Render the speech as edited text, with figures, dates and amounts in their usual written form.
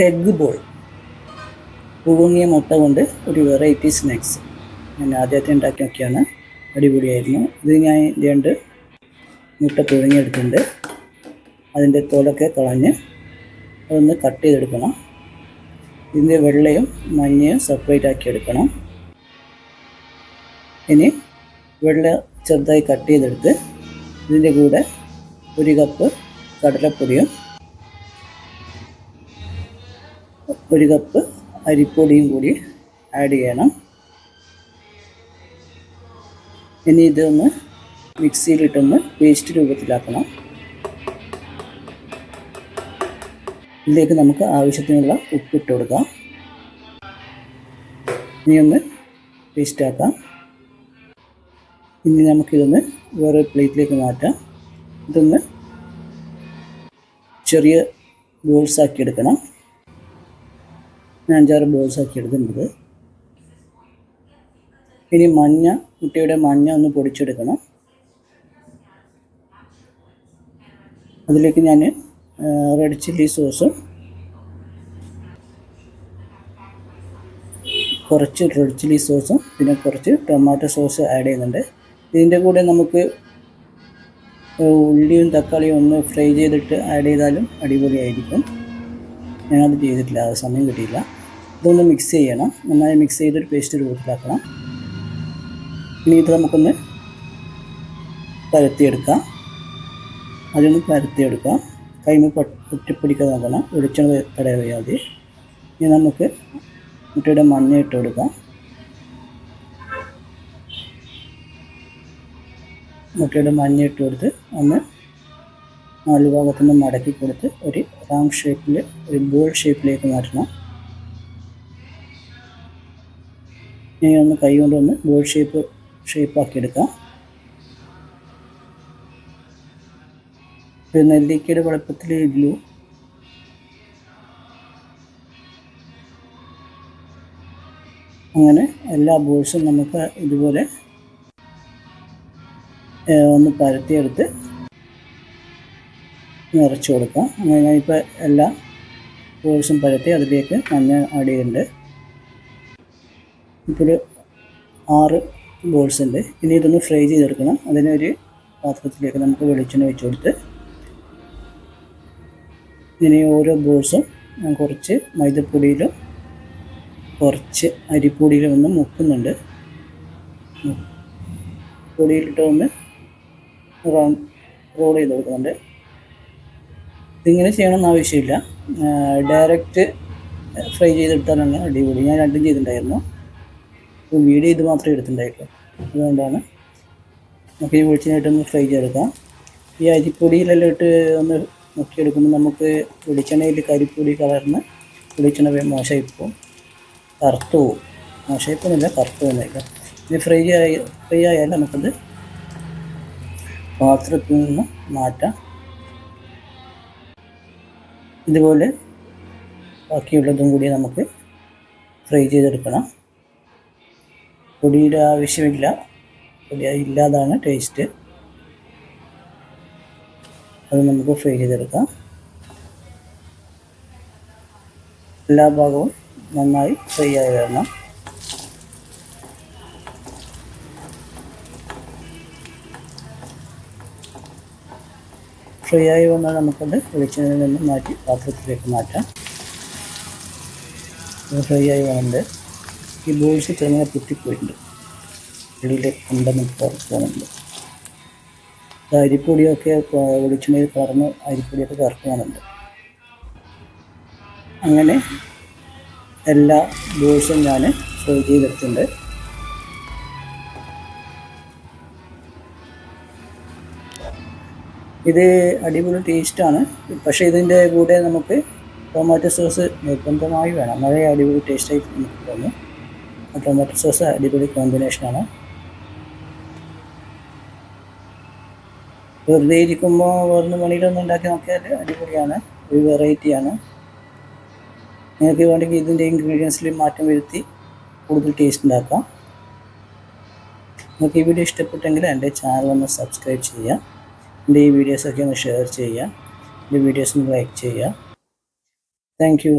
Egg ball, പുഴുങ്ങിയ മുട്ട കൊണ്ട് ഒരു വെറൈറ്റി സ്നാക്സ്. ഞാൻ ആദ്യമായിട്ട് ഉണ്ടാക്കി നോക്കിയാണ്, അടിപൊളിയായിരുന്നു. ഇത് ഞാൻ 2 മുട്ട പുഴുങ്ങിയെടുത്തിട്ടുണ്ട്. അതിൻ്റെ തോലൊക്കെ കളഞ്ഞ് അതൊന്ന് കട്ട് ചെയ്തെടുക്കണം. ഇതിൻ്റെ വെള്ളയും മഞ്ഞയും സെപ്പറേറ്റ് ആക്കി എടുക്കണം. ഇനി വെള്ള ചെറുതായി കട്ട് ചെയ്തെടുത്ത് ഇതിൻ്റെ കൂടെ 1 കപ്പ് കടലപ്പൊടിയും 1 കപ്പ് അരിപ്പൊടിയും കൂടി ആഡ് ചെയ്യണം. ഇനി ഇതൊന്ന് മിക്സിയിലിട്ടൊന്ന് പേസ്റ്റ് രൂപത്തിലാക്കണം. ഇതിലേക്ക് നമുക്ക് ആവശ്യത്തിനുള്ള ഉപ്പിട്ട് കൊടുക്കാം. ഇനി ഒന്ന് പേസ്റ്റാക്കാം. ഇനി നമുക്കിതൊന്ന് വേറെ പ്ലേറ്റിലേക്ക് മാറ്റാം. ഇതൊന്ന് ചെറിയ ബോൾസാക്കി എടുക്കണം. ഞാൻ 5-6 ബോൾസാക്കി എടുക്കുന്നത്. ഇനി മുട്ടയുടെ മഞ്ഞ ഒന്ന് പൊടിച്ചെടുക്കണം. അതിലേക്ക് ഞാൻ റെഡ് ചില്ലി സോസും പിന്നെ കുറച്ച് ടൊമാറ്റോ സോസ് ആഡ് ചെയ്യുന്നുണ്ട്. ഇതിൻ്റെ കൂടെ നമുക്ക് ഉള്ളിയും തക്കാളിയും ഒന്ന് ഫ്രൈ ചെയ്തിട്ട് ആഡ് ചെയ്താലും അടിപൊളിയായിരിക്കും. ഞാനത് ചെയ്തിട്ടില്ല, അത് സമയം കിട്ടിയില്ല. ഇതൊന്ന് മിക്സ് ചെയ്യണം. നന്നായി മിക്സ് ചെയ്തൊരു പേസ്റ്റ് രൂപത്തിലാക്കണം. ഇനി ഇത് നമുക്കൊന്ന് പരത്തിയെടുക്കാം. അതൊന്ന് പരത്തിയെടുക്കാം. കൈമ ഒറ്റപ്പിടിക്കാൻ നോക്കണം. വെളിച്ചെണ്ണ തടയാതെ മതി. ഇനി നമുക്ക് മുട്ടയുടെ മഞ്ഞ ഇട്ട് കൊടുക്കാം. മുട്ടയുടെ മഞ്ഞ ഇട്ട് കൊടുത്ത് ഒന്ന് 4 ഭാഗത്തുനിന്ന് മടക്കി കൊടുത്ത് ഒരു റൗണ്ട് ഷേപ്പിൽ, ഒരു ബോൾ ഷേപ്പിലേക്ക് മാറ്റണം. ഇനി ഒന്ന് കൈ കൊണ്ടൊന്ന് ബോൾ ഷേപ്പാക്കിയെടുക്കാം. ഒരു നെല്ലിക്കയുടെ വലുപ്പത്തിൽ ഇല്ലു. അങ്ങനെ എല്ലാ ബോൾസും നമുക്ക് ഇതുപോലെ ഒന്ന് പരത്തിയെടുത്ത് നിറച്ച് കൊടുക്കാം. അങ്ങനെ ഞാനിപ്പോൾ എല്ലാ ബോൾസും പരത്തി അതിലേക്ക് മഞ്ഞ ആഡ് ചെയ്യുന്നുണ്ട്. ഇപ്പോൾ 6 ബോൾസ് ഉണ്ട്. ഇനി ഇതൊന്ന് ഫ്രൈ ചെയ്തെടുക്കണം. അതിനൊരു പാത്രത്തിലേക്ക് നമുക്ക് വെളിച്ചെണ്ണ വെച്ച് കൊടുത്ത് ഇനി ഓരോ ബോൾസും ഞാൻ കുറച്ച് മൈദപ്പൊടിയിലും കുറച്ച് അരിപ്പൊടിയിലും ഒന്ന് മുക്കുന്നുണ്ട്. പൊടിയിലിട്ട് ഒന്ന് റോൾ ചെയ്ത് കൊടുക്കുന്നുണ്ട്. ഇതിങ്ങനെ ചെയ്യണമെന്ന് ആവശ്യമില്ല, ഡയറക്റ്റ് ഫ്രൈ ചെയ്തെടുത്താലാണ് അടിപൊളി. ഞാൻ 2 ചെയ്തിട്ടുണ്ടായിരുന്നു. അപ്പോൾ വീഡിയോ ഇത് മാത്രമേ എടുത്തിട്ടുണ്ടായിട്ടുള്ളൂ. അതുകൊണ്ടാണ് നമുക്ക് ഈ വെളിച്ചെണ്ണയിട്ടൊന്ന് ഫ്രൈ ചെയ്തെടുക്കാം. ഈ അരിപ്പൊടിയിലെല്ലാം ഇട്ട് ഒന്ന് മുക്കിയെടുക്കുമ്പോൾ നമുക്ക് വെളിച്ചെണ്ണയിൽ കരിപ്പൊടി കലർന്ന് വെളിച്ചെണ്ണ മോശമായിപ്പോവും, കറുത്തു പോവും. മോശമായിപ്പോന്നില്ല, കറുത്തു പോകുന്നില്ല. ഇനി ഫ്രൈ ആയാൽ നമുക്കത് പാത്രത്തിൽ നിന്ന് മാറ്റാം. ഇതുപോലെ ബാക്കിയുള്ളതും കൂടി നമുക്ക് ഫ്രൈ ചെയ്തെടുക്കണം. പൊടിയുടെ ആവശ്യമില്ല, പൊടി ഇല്ലാതാണ് ടേസ്റ്റ്. അത് നമുക്ക് ഫ്രൈ ചെയ്തെടുക്കാം. എല്ലാ ഭാഗവും നന്നായി ഫ്രൈ ആയി വരണം. ഫ്രൈ ആയി വന്നാൽ നമുക്കത് വെളിച്ചെണ്ണയിൽ നിന്ന് മാറ്റി പാത്രത്തിലേക്ക് മാറ്റാം. ഫ്രൈ ആയി വന്നിട്ട് ഈ ബോൾസ് ചെറുങ്ങനെ പൊട്ടിപ്പോയിട്ടുണ്ട്, വെളിയിൽ ഉണ്ടെന്ന് പോകുന്നുണ്ട്. അരിപ്പൊടിയൊക്കെ വെളിച്ചെണ്ണയിൽ കലർന്ന് അരിപ്പൊടിയൊക്കെ കറുത്ത് പോകുന്നുണ്ട്. അങ്ങനെ എല്ലാ ബോൾസും ഞാൻ ഫ്രൈ ചെയ്തെടുത്തിട്ടുണ്ട്. ഇത് അടിപൊളി ടേസ്റ്റാണ്. പക്ഷേ ഇതിൻ്റെ കൂടെ നമുക്ക് ടൊമാറ്റോ സോസ് നിർബന്ധമായി വേണം. വളരെ അടിപൊളി ടേസ്റ്റായി നമുക്ക് തോന്നും. ടൊമാറ്റോ സോസ് അടിപൊളി കോമ്പിനേഷനാണ്. വെറുതെ ഇരിക്കുമ്പോൾ വേറൊന്ന് പണിയിലൊന്നും ഉണ്ടാക്കി നോക്കിയാൽ അടിപൊളിയാണ്, ഒരു വെറൈറ്റിയാണ്. നിങ്ങൾക്ക് വേണമെങ്കിൽ ഇതിൻ്റെ ഇൻഗ്രീഡിയൻസിൽ മാറ്റം വരുത്തി കൂടുതൽ ടേസ്റ്റ് ഉണ്ടാക്കാം. നിങ്ങൾക്ക് ഈ വീഡിയോ ഇഷ്ടപ്പെട്ടെങ്കിൽ എൻ്റെ ചാനൽ ഒന്ന് സബ്സ്ക്രൈബ് ചെയ്യുക. എൻ്റെ ഈ വീഡിയോസൊക്കെ ഒന്ന് ഷെയർ ചെയ്യുക. എൻ്റെ വീഡിയോസ് ഒന്ന് ലൈക്ക് ചെയ്യുക. Thank you.